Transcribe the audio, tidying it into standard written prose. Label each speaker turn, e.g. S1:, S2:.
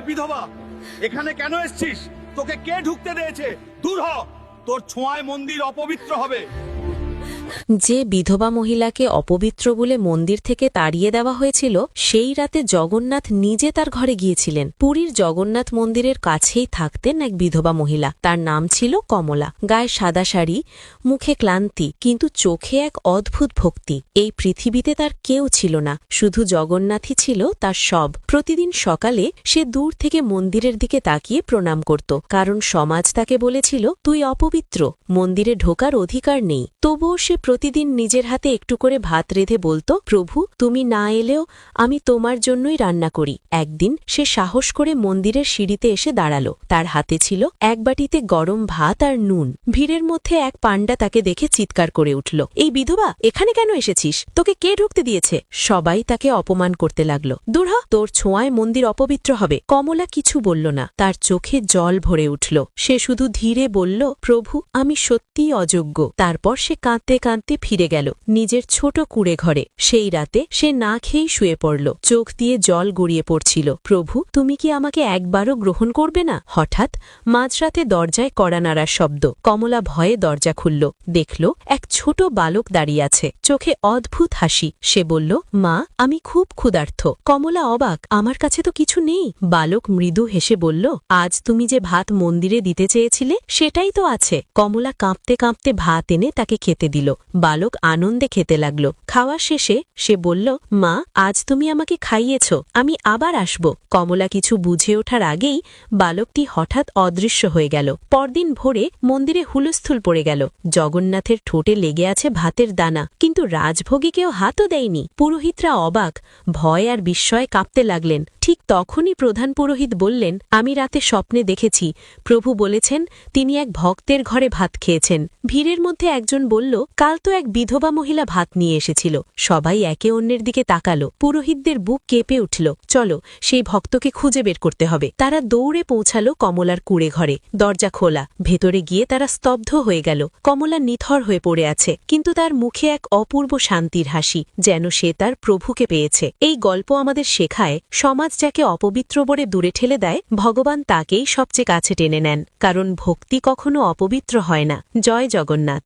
S1: এই বিধবা, এখানে কেন এসেছিস? তোকে কে ঢুকতে দিয়েছে? দূর হ, তোর ছোঁয়ায় মন্দির অপবিত্র হবে।
S2: যে বিধবা মহিলাকে অপবিত্র বলে মন্দির থেকে তাড়িয়ে দেওয়া হয়েছিল, সেই রাতে জগন্নাথ নিজে তার ঘরে গিয়েছিলেন। পুরীর জগন্নাথ মন্দিরের কাছেই থাকতেন এক বিধবা মহিলা। তার নাম ছিল কমলা। গায়ে সাদা শাড়ি, মুখে ক্লান্তি, কিন্তু চোখে এক অদ্ভুত ভক্তি। এই পৃথিবীতে তার কেউ ছিল না, শুধু জগন্নাথই ছিল তার সব। প্রতিদিন সকালে সে দূর থেকে মন্দিরের দিকে তাকিয়ে প্রণাম করত, কারণ সমাজ তাকে বলেছিল, তুই অপবিত্র, মন্দিরে ঢোকার অধিকার নেই। তবুও সে প্রতিদিন নিজের হাতে একটু করে ভাত রেঁধে বলতো, প্রভু, তুমি না এলেও আমি তোমার জন্যই রান্না করি। একদিন সে সাহস করে মন্দিরের সিঁড়িতে এসে দাঁড়ালো। তার হাতে ছিল এক বাটিতে গরম ভাত আর নুন। ভিড়ের মধ্যে এক পাণ্ডা তাকে দেখে চিৎকার করে উঠল, এই বিধবা, এখানে কেন এসেছিস? তোকে কে ঢুকতে দিয়েছে? সবাই তাকে অপমান করতে লাগল। দূর হ, তোর ছোঁয়ায় মন্দির অপবিত্র হবে। কমলা কিছু বলল না, তার চোখে জল ভরে উঠল। সে শুধু ধীরে বলল, প্রভু, আমি সত্যিই অযোগ্য। তারপর সে কাঁদতে কাঁদতে ফিরে গেল নিজের ছোট কুঁড়ে ঘরে। সেই রাতে সে না খেয়েই শুয়ে পড়ল, চোখ দিয়ে জল গড়িয়ে পড়ছিল। প্রভু, তুমি কি আমাকে একবারও গ্রহণ করবে না? হঠাৎ মাঝরাতে দরজায় কড়া নাড়ার শব্দ। কমলা ভয়ে দরজা খুলল, দেখল এক ছোট বালক দাঁড়িয়ে আছে, চোখে অদ্ভুত হাসি। সে বলল, মা, আমি খুব ক্ষুধার্ত। কমলা অবাক, আমার কাছে তো কিছু নেই। বালক মৃদু হেসে বলল, আজ তুমি যে ভাত মন্দিরে দিতে চেয়েছিলে, সেটাই তো আছে। কমলা কাঁপতে কাঁপতে ভাত এনে তাকে খেতে দিল। বালক আনন্দে খেতে লাগল। খাওয়া শেষে সে বলল, মা, আজ তুমি আমাকে খাইয়েছ, আমি আবার আসব। কমলা কিছু বুঝে ওঠার আগেই বালকটি হঠাৎ অদৃশ্য হয়ে গেল। পরদিন ভোরে মন্দিরে হুলস্থুল পড়ে গেল। জগন্নাথের ঠোঁটে লেগে আছে ভাতের দানা, কিন্তু রাজভোগে কেউ হাতও দেয়নি। পুরোহিতরা অবাক, ভয় আর বিস্ময়ে কাঁপতে লাগলেন। ঠিক তখনই প্রধান পুরোহিত বললেন, আমি রাতে স্বপ্নে দেখেছি, প্রভু বলেছেন তিনি এক ভক্তের ঘরে ভাত খেয়েছেন। ভিড়ের মধ্যে একজন বলল, কাল তো এক বিধবা মহিলা ভাত নিয়ে এসেছিল। সবাই একে অন্যের দিকে তাকালো। পুরোহিতদের বুক কেঁপে উঠল। চলো, সেই ভক্তকে খুঁজে বের করতে হবে। তারা দৌড়ে পৌঁছালো কমলার কুঁড়ে ঘরে। দরজা খোলা। ভেতরে গিয়ে তারা স্তব্ধ হয়ে গেল। কমলা নিথর হয়ে পড়ে আছে, কিন্তু তার মুখে এক অপূর্ব শান্তির হাসি, যেন সে তার প্রভুকে পেয়েছে। এই গল্প আমাদের শেখায়, সমাজ যাকে অপবিত্র বলে দূরে ঠেলে দেয়, ভগবান তাকেই সবচেয়ে কাছে টেনে নেন, কারণ ভক্তি কখনো অপবিত্র হয় না। জয় জগন্নাথ।